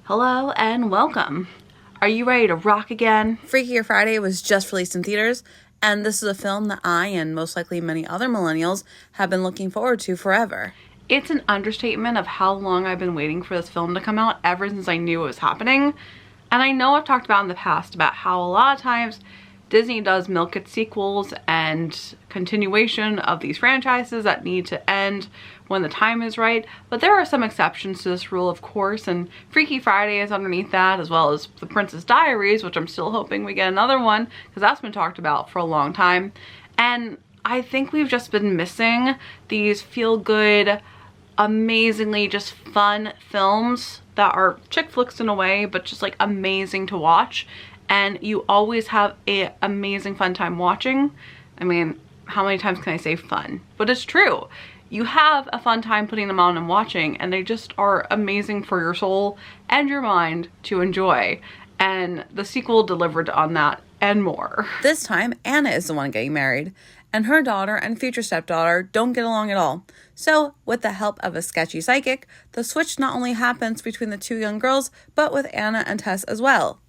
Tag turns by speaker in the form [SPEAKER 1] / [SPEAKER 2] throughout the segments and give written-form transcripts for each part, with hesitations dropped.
[SPEAKER 1] Hello and welcome. Are you ready to rock again?
[SPEAKER 2] Freakier Friday was just released in theaters, and this is a film that I and most likely many other millennials have been looking forward to forever.
[SPEAKER 1] It's an understatement of how long I've been waiting for this film to come out ever since I knew it was happening. And I know I've talked about in the past about how a lot of times Disney does milk its sequels and continuation of these franchises that need to end when the time is right, but there are some exceptions to this rule, of course, and Freaky Friday is underneath that, as well as The Princess Diaries, which I'm still hoping we get another one because that's been talked about for a long time. And I think we've just been missing these feel-good, amazingly just fun films that are chick flicks in a way, but just like amazing to watch, and you always have an amazing fun time watching. I mean, how many times can I say fun? But it's true. You have a fun time putting them on and watching, and they just are amazing for your soul and your mind to enjoy. And the sequel delivered on that and more.
[SPEAKER 2] This time, Anna is the one getting married, and her daughter and future stepdaughter don't get along at all. So, with the help of a sketchy psychic, the switch not only happens between the two young girls, but with Anna and Tess as well.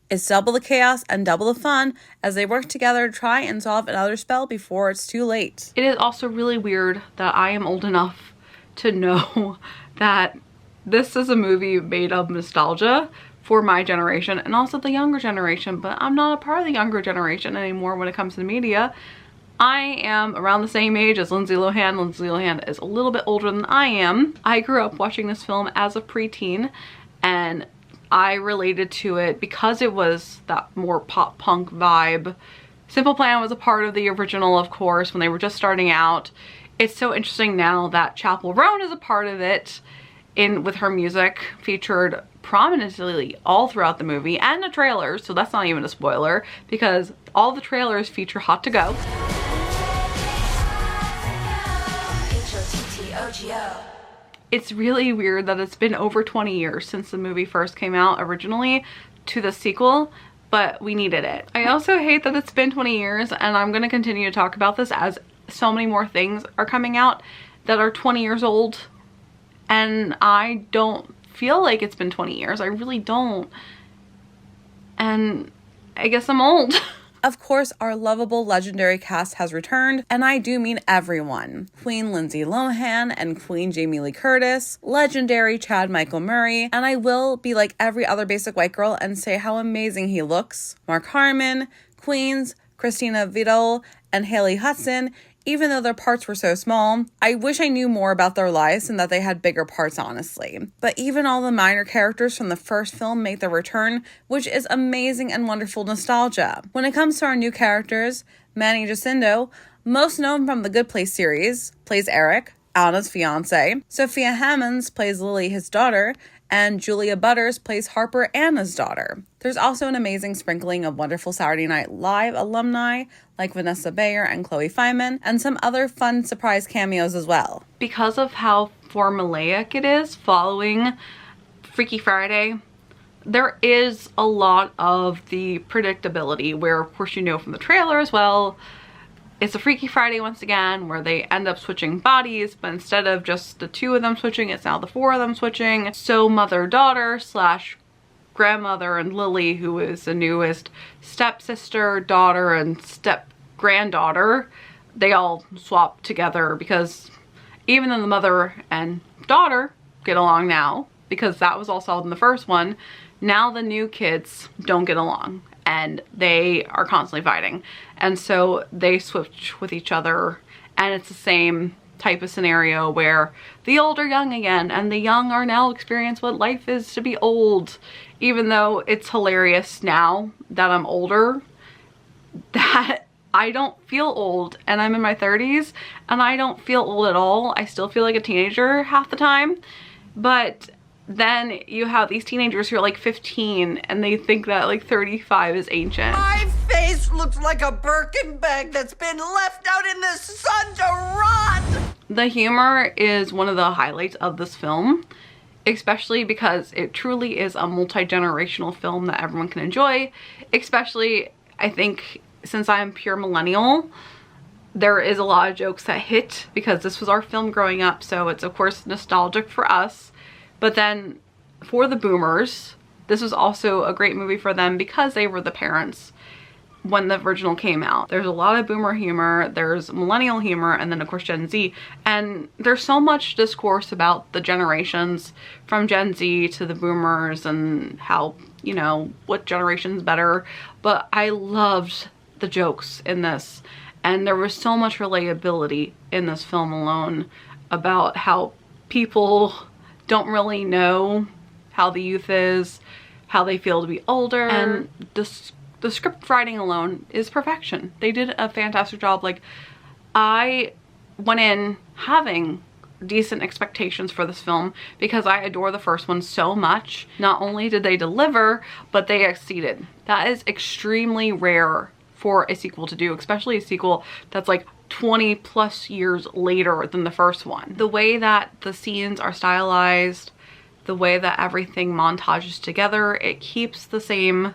[SPEAKER 2] It's double the chaos and double the fun as they work together to try and solve another spell before it's too late.
[SPEAKER 1] It is also really weird that I am old enough to know that this is a movie made of nostalgia for my generation and also the younger generation, but I'm not a part of the younger generation anymore when it comes to media. I am around the same age as Lindsay Lohan. Lindsay Lohan is a little bit older than I am. I grew up watching this film as a preteen, and I related to it because it was that more pop punk vibe. Simple Plan was a part of the original, of course, when they were just starting out. It's so interesting now that Chappell Roan is a part of it with her music featured prominently all throughout the movie and the trailers, so that's not even a spoiler because all the trailers feature Hot to Go. It's really weird that it's been over 20 years since the movie first came out originally to the sequel, but we needed it. I also hate that it's been 20 years, and I'm going to continue to talk about this as so many more things are coming out that are 20 years old, and I don't feel like it's been 20 years. I really don't. And I guess I'm old.
[SPEAKER 2] Of course, our lovable legendary cast has returned, and I do mean everyone. Queen Lindsay Lohan and Queen Jamie Lee Curtis, legendary Chad Michael Murray, and I will be like every other basic white girl and say how amazing he looks. Mark Harmon, Queens, Christina Vidal, and Haley Hudson, even though their parts were so small. I wish I knew more about their lives and that they had bigger parts, honestly. But even all the minor characters from the first film make their return, which is amazing and wonderful nostalgia. When it comes to our new characters, Manny Jacinto, most known from the Good Place series, plays Eric, Anna's fiance. Sophia Hammonds plays Lily, his daughter, and Julia Butters plays Harper, Anna's daughter. There's also an amazing sprinkling of wonderful Saturday Night Live alumni like Vanessa Bayer and Chloe Fineman, and some other fun surprise cameos as well.
[SPEAKER 1] Because of how formulaic it is following Freaky Friday, there is a lot of the predictability where, of course, you know from the trailer as well, it's a Freaky Friday once again where they end up switching bodies, but instead of just the two of them switching, it's now the four of them switching. So mother-daughter slash grandmother and Lily, who is the newest stepsister, daughter, and step-granddaughter, they all swap together because even though the mother and daughter get along now, because that was all solved in the first one, now the new kids don't get along and they are constantly fighting. And so they switch with each other, and it's the same type of scenario where the old are young again and the young are now experience what life is to be old. Even though it's hilarious now that I'm older, that I don't feel old, and I'm in my 30s and I don't feel old at all. I still feel like a teenager half the time. But then you have these teenagers who are like 15 and they think that like 35 is ancient.
[SPEAKER 3] My face looks like a Birkin bag that's been left out in the sun to rot.
[SPEAKER 1] The humor is one of the highlights of this film, especially because it truly is a multi-generational film that everyone can enjoy. Especially, I think, since I'm pure millennial, there is a lot of jokes that hit because this was our film growing up, so it's of course nostalgic for us. But then for the boomers, this was also a great movie for them because they were the parents when the original came out. There's a lot of boomer humor, there's millennial humor, and then of course Gen Z. And there's so much discourse about the generations from Gen Z to the boomers and how, you know, what generation's better. But I loved the jokes in this. And there was so much relatability in this film alone about how people don't really know how the youth is, how they feel to be older. And the script writing alone is perfection. They did a fantastic job. Like, I went in having decent expectations for this film because I adore the first one so much. Not only did they deliver, but they exceeded. That is extremely rare for a sequel to do, especially a sequel that's like 20 plus years later than the first one. The way that the scenes are stylized, the way that everything montages together, it keeps the same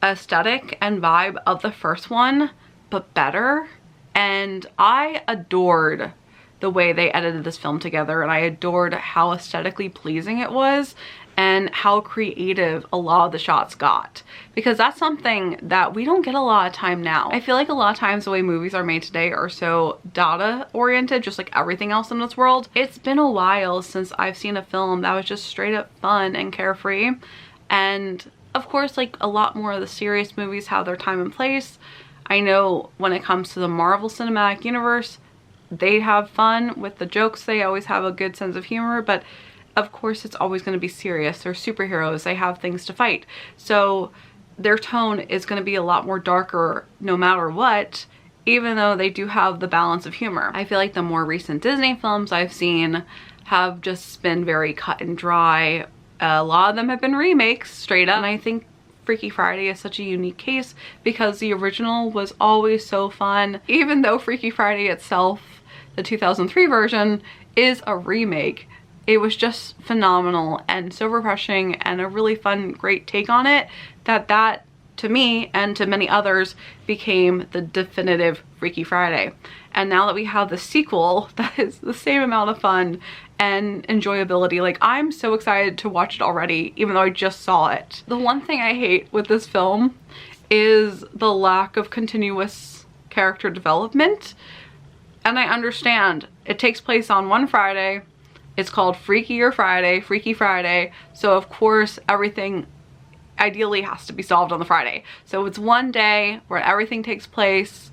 [SPEAKER 1] aesthetic and vibe of the first one, but better. And I adored the way they edited this film together, and I adored how aesthetically pleasing it was and how creative a lot of the shots got, because that's something that we don't get a lot of time now. I feel like a lot of times the way movies are made today are so data oriented, just like everything else in this world. It's been a while since I've seen a film that was just straight up fun and carefree. And of course, like a lot more of the serious movies have their time and place. I know when it comes to the Marvel Cinematic Universe, they have fun with the jokes. They always have a good sense of humor, but of course it's always going to be serious. They're superheroes. They have things to fight. So their tone is going to be a lot more darker no matter what, even though they do have the balance of humor. I feel like the more recent Disney films I've seen have just been very cut and dry. A lot of them have been remakes, straight up. And I think Freaky Friday is such a unique case because the original was always so fun. Even though Freaky Friday itself, the 2003 version, is a remake, it was just phenomenal and so refreshing and a really fun, great take on it that to me and to many others became the definitive Freaky Friday. And now that we have the sequel that is the same amount of fun and enjoyability, like, I'm so excited to watch it already, even though I just saw it. The one thing I hate with this film is the lack of continuous character development. And I understand it takes place on one Friday. It's called Freakier Friday, Freaky Friday. So of course everything ideally has to be solved on the Friday. So it's one day where everything takes place.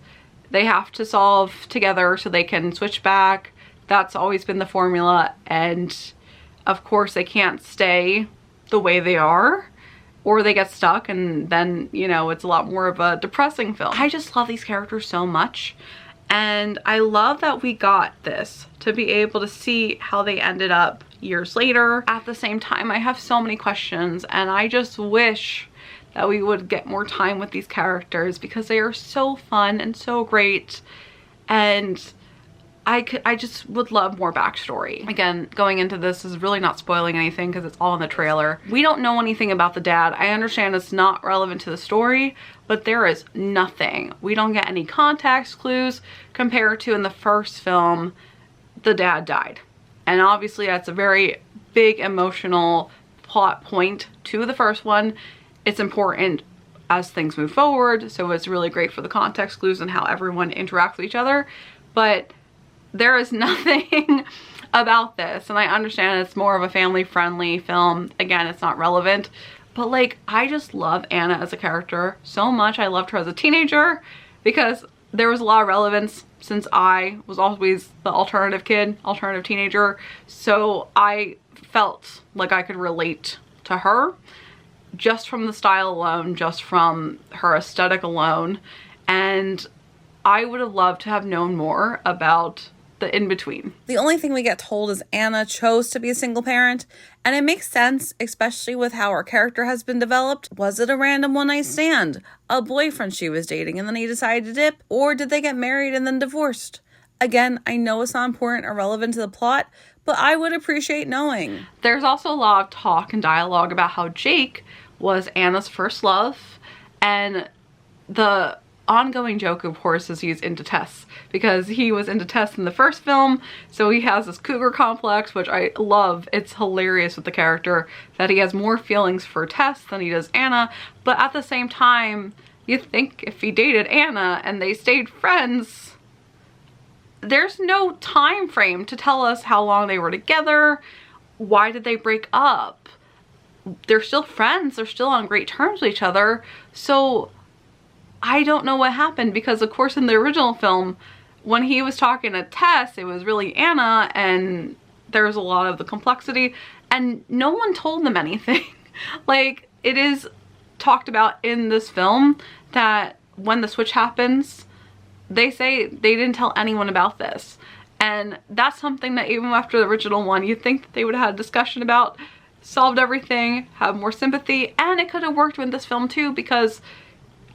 [SPEAKER 1] They have to solve together so they can switch back. That's always been the formula. And of course they can't stay the way they are, or they get stuck, and then, you know, it's a lot more of a depressing film. I just love these characters so much. And I love that we got this to be able to see how they ended up years later. At the same time, I have so many questions, and I just wish that we would get more time with these characters because they are so fun and so great. And I just would love more backstory. Again, going into this is really not spoiling anything because it's all in the trailer. We don't know anything about the dad. I understand it's not relevant to the story, but there is nothing. We don't get any context clues compared to in the first film, the dad died. And obviously that's a very big emotional plot point to the first one. It's important as things move forward, so it's really great for the context clues and how everyone interacts with each other. But there is nothing about this, and I understand it's more of a family-friendly film. Again, it's not relevant, but like, I just love Anna as a character so much. I loved her as a teenager because there was a lot of relevance since I was always the alternative kid, alternative teenager. So I felt like I could relate to her just from the style alone, just from her aesthetic alone. And I would have loved to have known more about the in-between.
[SPEAKER 2] The only thing we get told is Anna chose to be a single parent, and it makes sense, especially with how her character has been developed. Was it a random one-night stand? A boyfriend she was dating and then he decided to dip? Or did they get married and then divorced? Again, I know it's not important or relevant to the plot, but I would appreciate knowing.
[SPEAKER 1] There's also a lot of talk and dialogue about how Jake was Anna's first love, and the ongoing joke, of course, is he's into Tess, because he was into Tess in the first film, so he has this cougar complex, which I love. It's hilarious with the character that he has more feelings for Tess than he does Anna, but at the same time, you think if he dated Anna and they stayed friends, there's no time frame to tell us how long they were together. Why did they break up? They're still friends, they're still on great terms with each other, so I don't know what happened, because of course in the original film, when he was talking to Tess, it was really Anna, and there was a lot of the complexity, and no one told them anything. Like, it is talked about in this film that when the switch happens, they say they didn't tell anyone about this. And that's something that even after the original one, you'd think that they would have had a discussion about, solved everything, have more sympathy, and it could have worked with this film too, because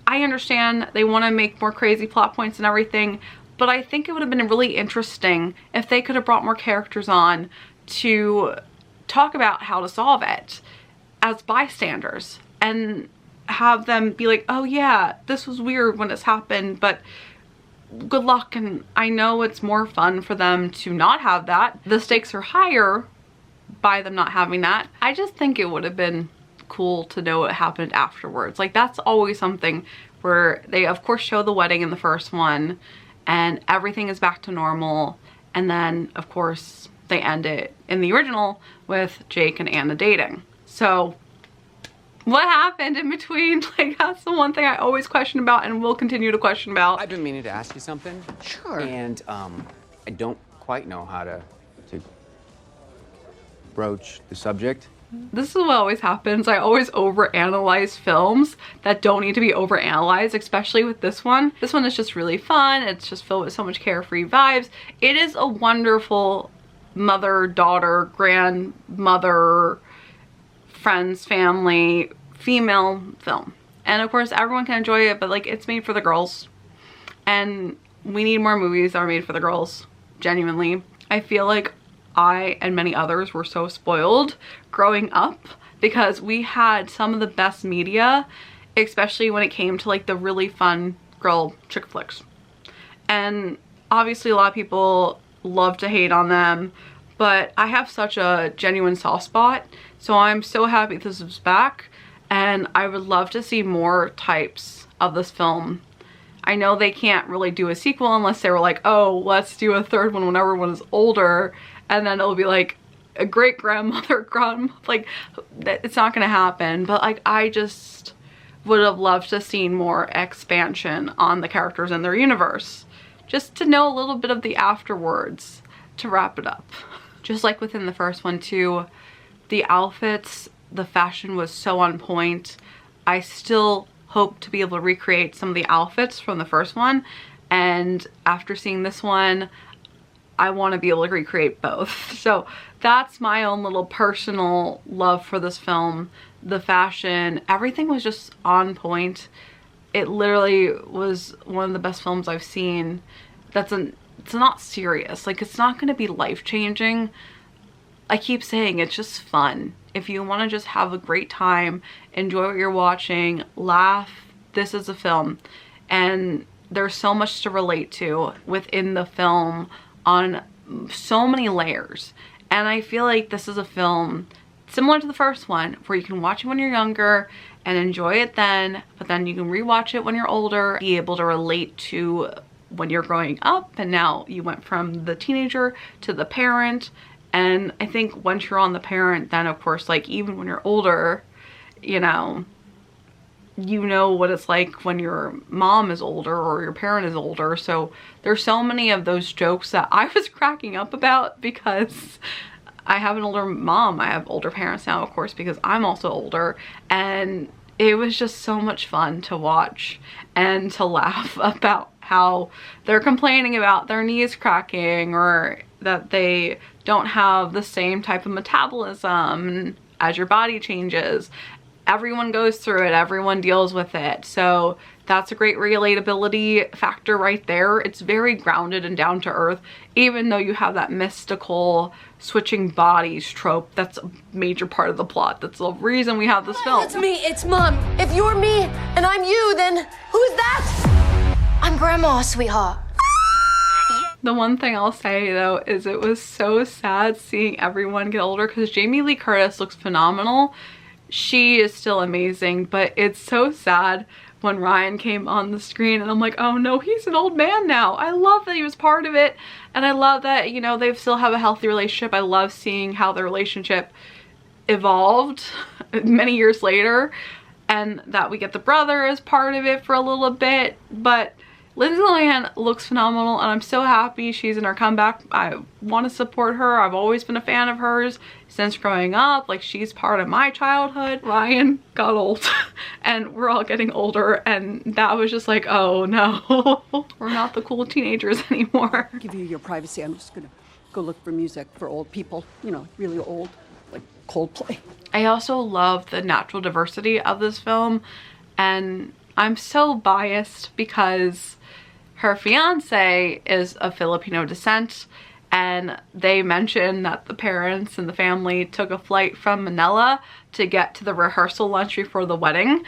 [SPEAKER 1] I understand they want to make more crazy plot points and everything, but I think it would have been really interesting if they could have brought more characters on to talk about how to solve it as bystanders, and have them be like, oh yeah, this was weird when this happened, but good luck. And I know it's more fun for them to not have that. The stakes are higher by them not having that. I just think it would have been cool to know what happened afterwards. Like, that's always something where they of course show the wedding in the first one and everything is back to normal, and then of course they end it in the original with Jake and Anna dating. So what happened in between? Like, that's the one thing I always question about and will continue to question about.
[SPEAKER 4] I've been meaning to ask you something.
[SPEAKER 3] Sure.
[SPEAKER 4] And I don't quite know how to broach the subject.
[SPEAKER 1] This is what always happens. I always overanalyze films that don't need to be overanalyzed, especially with this one. This one is just really fun. It's just filled with so much carefree vibes. It is a wonderful mother, daughter, grandmother, friends, family, female film. And of course everyone can enjoy it, but like, it's made for the girls. And we need more movies that are made for the girls, genuinely. I feel like I and many others were so spoiled growing up, because we had some of the best media, especially when it came to like the really fun girl chick flicks. And obviously a lot of people love to hate on them, but I have such a genuine soft spot, so I'm so happy this is back, and I would love to see more types of this film. I know they can't really do a sequel unless they were like, oh, let's do a third one when everyone is older, and then it'll be like a great grandmother, like, it's not gonna happen. But like, I just would have loved to see more expansion on the characters in their universe, just to know a little bit of the afterwards to wrap it up. Just like within the first one too, the outfits, the fashion was so on point. I still hope to be able to recreate some of the outfits from the first one, and after seeing this one, I want to be able to recreate both. So that's my own little personal love for this film. The fashion, everything was just on point. It literally was one of the best films I've seen. It's not serious. Like, it's not going to be life-changing. I keep saying it's just fun. If you want to just have a great time, enjoy what you're watching, laugh, this is a film. And there's so much to relate to within the film on so many layers. And I feel like this is a film similar to the first one, where you can watch it when you're younger and enjoy it then, but then you can rewatch it when you're older, be able to relate to when you're growing up, and now you went from the teenager to the parent. And I think once you're on the parent, then of course, like, even when you're older, you know what it's like when your mom is older or your parent is older. So there's so many of those jokes that I was cracking up about, because I have an older mom. I have older parents now, of course, because I'm also older. And it was just so much fun to watch and to laugh about how they're complaining about their knees cracking, or that they don't have the same type of metabolism as your body changes. Everyone goes through it, everyone deals with it. So that's a great relatability factor right there. It's very grounded and down to earth, even though you have that mystical switching bodies trope. That's a major part of the plot. That's the reason we have this film.
[SPEAKER 5] It's me, it's Mom. If you're me and I'm you, then who's that? I'm Grandma, sweetheart.
[SPEAKER 1] The one thing I'll say though is it was so sad seeing everyone get older because Jamie Lee Curtis looks phenomenal. She is still amazing, but it's so sad when Ryan came on the screen and I'm like, oh no, he's an old man now. I love that he was part of it, and I love that, you know, they still have a healthy relationship. I love seeing how their relationship evolved many years later, and that we get the brother as part of it for a little bit. But Lindsay Lohan looks phenomenal, and I'm so happy she's in her comeback. I want to support her. I've always been a fan of hers since growing up. Like, she's part of my childhood. Ryan got old and we're all getting older, and that was just like, oh no, we're not the cool teenagers anymore.
[SPEAKER 6] Give you your privacy. I'm just gonna go look for music for old people, you know, really old, like Coldplay.
[SPEAKER 1] I also love the natural diversity of this film, and I'm so biased because her fiance is of Filipino descent, and they mentioned that the parents and the family took a flight from Manila to get to the rehearsal lunch before the wedding.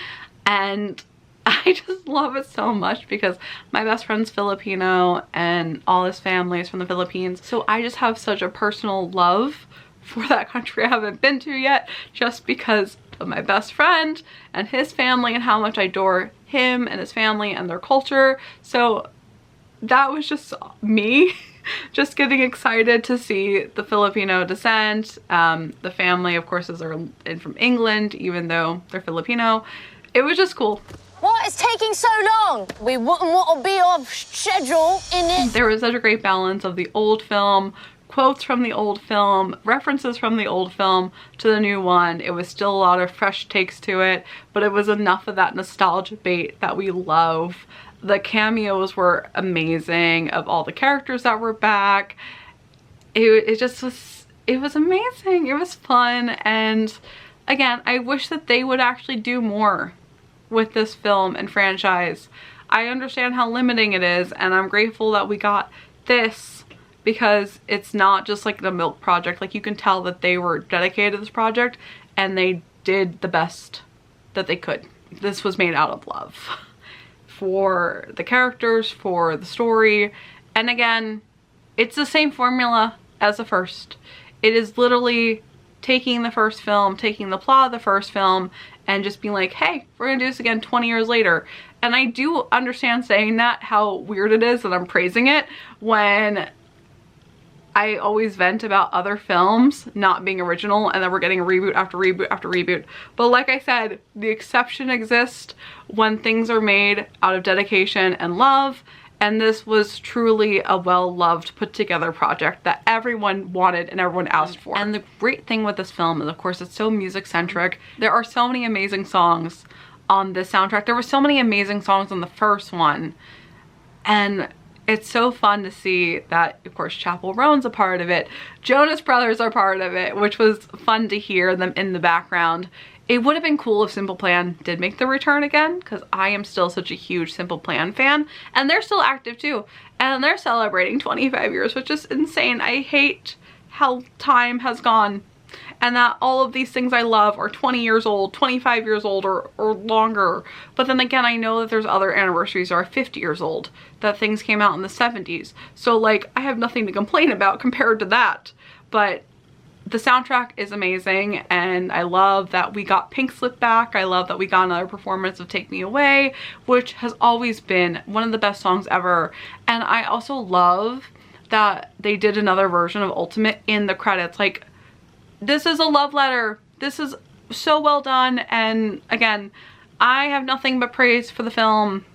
[SPEAKER 1] And I just love it so much because my best friend's Filipino and all his family is from the Philippines. So I just have such a personal love for that country I haven't been to yet, just because of my best friend and his family and how much I adore him and his family and their culture. So that was just me just getting excited to see the Filipino descent. The family, of course, is from England, even though they're Filipino. It was just cool.
[SPEAKER 5] What is taking so long? We wouldn't want to be off schedule in it.
[SPEAKER 1] There was such a great balance of the old film, quotes from the old film, references from the old film to the new one. It was still a lot of fresh takes to it, but it was enough of that nostalgia bait that we love. The cameos were amazing of all the characters that were back. It just was, it was amazing. It was fun. And again, I wish that they would actually do more with this film and franchise. I understand how limiting it is, and I'm grateful that we got this because it's not just like the milk project. Like, you can tell that they were dedicated to this project and they did the best that they could. This was made out of love for the characters, for the story. And again, it's the same formula as the first. It is literally taking the first film, taking the plot of the first film, and just being like, hey, we're gonna do this again 20 years later. And I do understand saying that, how weird it is that I'm praising it when I always vent about other films not being original and then we're getting a reboot after reboot after reboot. But like I said, the exception exists when things are made out of dedication and love, and this was truly a well-loved, put-together project that everyone wanted and everyone asked for. And the great thing with this film is, of course, it's so music-centric. There are so many amazing songs on this soundtrack. There were so many amazing songs on the first one, and it's so fun to see that, of course, Chappell Roan's a part of it. Jonas Brothers are part of it, which was fun to hear them in the background. It would have been cool if Simple Plan did make the return again, because I am still such a huge Simple Plan fan, and they're still active too. And they're celebrating 25 years, which is insane. I hate how time has gone and that all of these things I love are 20 years old, 25 years old, or longer. But then again, I know that there's other anniversaries that are 50 years old, that things came out in the 70s. So like, I have nothing to complain about compared to that. But the soundtrack is amazing, and I love that we got Pink Slip back. I love that we got another performance of Take Me Away, which has always been one of the best songs ever. And I also love that they did another version of Ultimate in the credits. Like, this is a love letter. This is so well done, and again, I have nothing but praise for the film.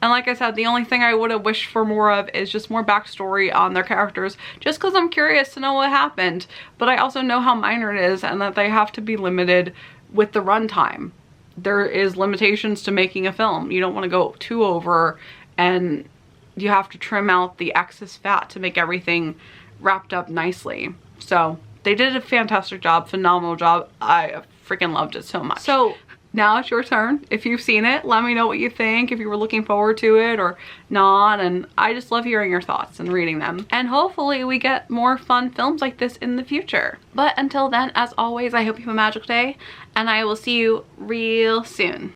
[SPEAKER 1] And like I said, the only thing I would have wished for more of is just more backstory on their characters, just because I'm curious to know what happened. But I also know how minor it is and that they have to be limited with the runtime. There is limitations to making a film. You don't want to go too over, and you have to trim out the excess fat to make everything wrapped up nicely. So they did a fantastic job, phenomenal job. I freaking loved it so much. So now it's your turn. If you've seen it, let me know what you think, if you were looking forward to it or not. And I just love hearing your thoughts and reading them. And hopefully we get more fun films like this in the future. But until then, as always, I hope you have a magical day, and I will see you real soon.